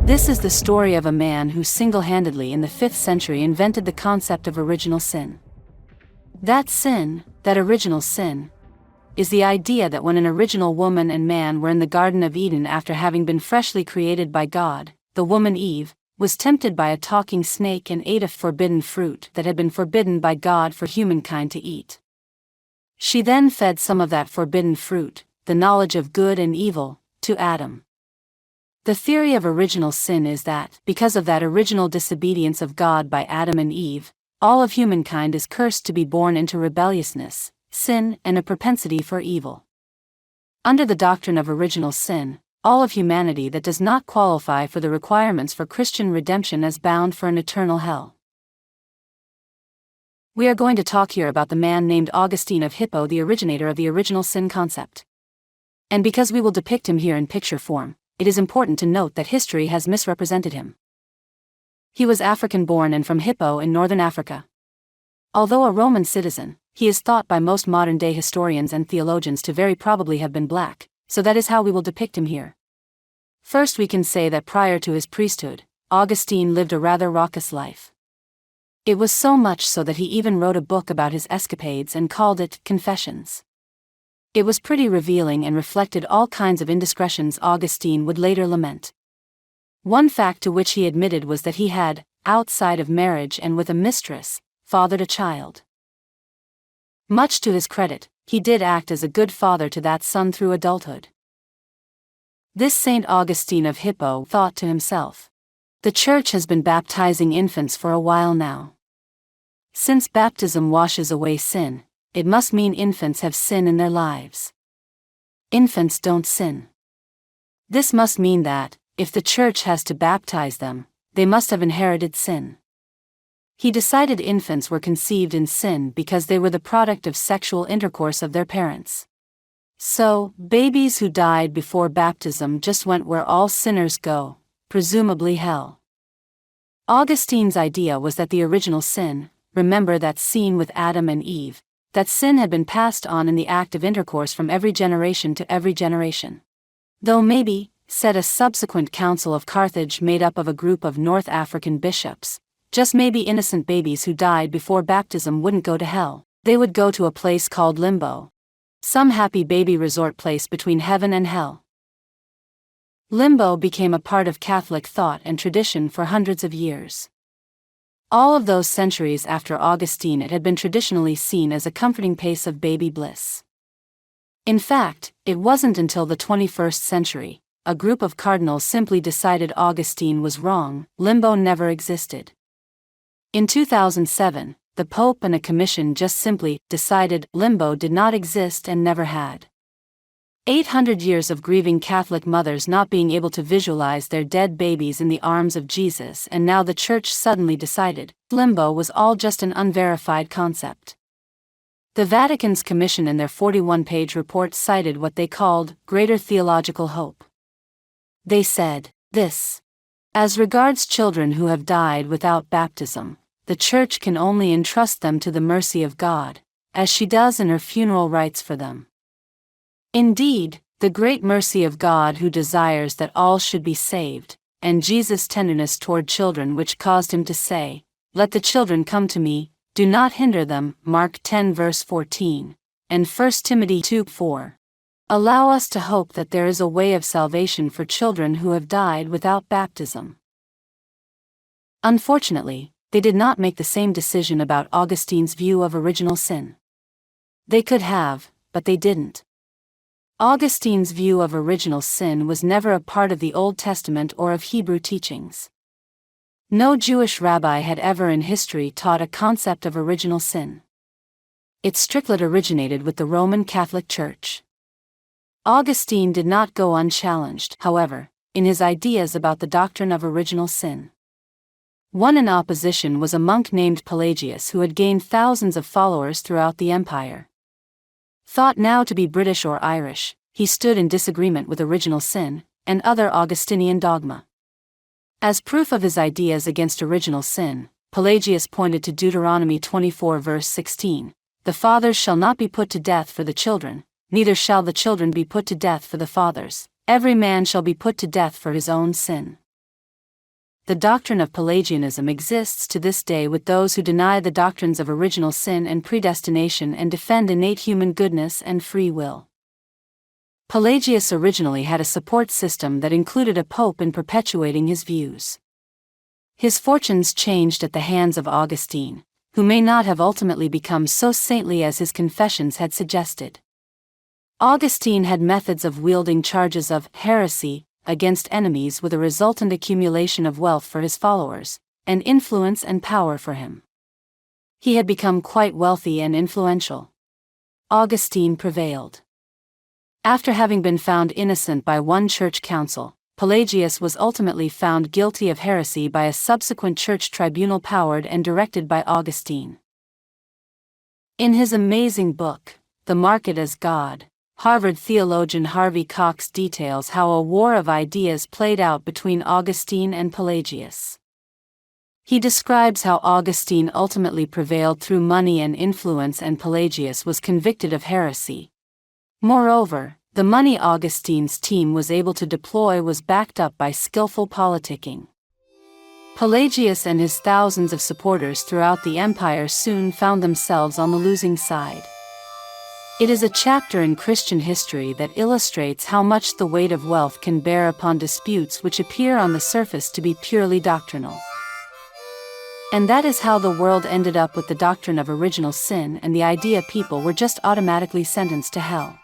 This is the story of a man who single-handedly in the 5th century invented the concept of original sin. That sin, that original sin, is the idea that when an original woman and man were in the Garden of Eden after having been freshly created by God, the woman Eve was tempted by a talking snake and ate a forbidden fruit that had been forbidden by God for humankind to eat. She then fed some of that forbidden fruit, the knowledge of good and evil, to Adam. The theory of original sin is that, because of that original disobedience of God by Adam and Eve, all of humankind is cursed to be born into rebelliousness, sin, and a propensity for evil. Under the doctrine of original sin, all of humanity that does not qualify for the requirements for Christian redemption is bound for an eternal hell. We are going to talk here about the man named Augustine of Hippo, the originator of the original sin concept. And because we will depict him here in picture form, it is important to note that history has misrepresented him. He was African-born and from Hippo in northern Africa. Although a Roman citizen, he is thought by most modern-day historians and theologians to very probably have been black, so that is how we will depict him here. First, we can say that prior to his priesthood, Augustine lived a rather raucous life. It was so much so that he even wrote a book about his escapades and called it Confessions. It was pretty revealing and reflected all kinds of indiscretions Augustine would later lament. One fact to which he admitted was that he had, outside of marriage and with a mistress, fathered a child. Much to his credit, he did act as a good father to that son through adulthood. This Saint Augustine of Hippo thought to himself, "The Church has been baptizing infants for a while now. Since baptism washes away sin, it must mean infants have sin in their lives. Infants don't sin. This must mean that, if the Church has to baptize them, they must have inherited sin." He decided infants were conceived in sin because they were the product of sexual intercourse of their parents. So, babies who died before baptism just went where all sinners go, presumably hell. Augustine's idea was that the original sin, remember that scene with Adam and Eve, that sin had been passed on in the act of intercourse from every generation to every generation. Though maybe, said a subsequent Council of Carthage made up of a group of North African bishops, just maybe innocent babies who died before baptism wouldn't go to hell, they would go to a place called limbo. Some happy baby resort place between heaven and hell. Limbo became a part of Catholic thought and tradition for hundreds of years. All of those centuries after Augustine, it had been traditionally seen as a comforting place of baby bliss. In fact, it wasn't until the 21st century, a group of cardinals simply decided Augustine was wrong, limbo never existed. In 2007, the Pope and a commission just simply decided limbo did not exist and never had. 800 years of grieving Catholic mothers not being able to visualize their dead babies in the arms of Jesus, and now the Church suddenly decided limbo was all just an unverified concept. The Vatican's commission in their 41-page report cited what they called greater theological hope. They said, this: as regards children who have died without baptism, the Church can only entrust them to the mercy of God, as she does in her funeral rites for them. Indeed, the great mercy of God who desires that all should be saved, and Jesus' tenderness toward children which caused him to say, "Let the children come to me, do not hinder them," Mark 10 verse 14, and 1 Timothy 2:4. Allow us to hope that there is a way of salvation for children who have died without baptism. Unfortunately, they did not make the same decision about Augustine's view of original sin. They could have, but they didn't. Augustine's view of original sin was never a part of the Old Testament or of Hebrew teachings. No Jewish rabbi had ever in history taught a concept of original sin. Its strictly originated with the Roman Catholic Church. Augustine did not go unchallenged, however, in his ideas about the doctrine of original sin. One in opposition was a monk named Pelagius who had gained thousands of followers throughout the empire. Thought now to be British or Irish, he stood in disagreement with original sin and other Augustinian dogma. As proof of his ideas against original sin, Pelagius pointed to Deuteronomy 24 verse 16, "The fathers shall not be put to death for the children, neither shall the children be put to death for the fathers, every man shall be put to death for his own sin. The doctrine of Pelagianism exists to this day with those who deny the doctrines of original sin and predestination and defend innate human goodness and free will. Pelagius originally had a support system that included a pope in perpetuating his views. His fortunes changed at the hands of Augustine, who may not have ultimately become so saintly as his confessions had suggested. Augustine had methods of wielding charges of heresy against enemies with a resultant accumulation of wealth for his followers, and influence and power for him. He had become quite wealthy and influential. Augustine prevailed. After having been found innocent by one church council, Pelagius was ultimately found guilty of heresy by a subsequent church tribunal powered and directed by Augustine. In his amazing book, The Market as God, Harvard theologian Harvey Cox details how a war of ideas played out between Augustine and Pelagius. He describes how Augustine ultimately prevailed through money and influence and Pelagius was convicted of heresy. Moreover, the money Augustine's team was able to deploy was backed up by skillful politicking. Pelagius and his thousands of supporters throughout the empire soon found themselves on the losing side. It is a chapter in Christian history that illustrates how much the weight of wealth can bear upon disputes which appear on the surface to be purely doctrinal. And that is how the world ended up with the doctrine of original sin and the idea people were just automatically sentenced to hell.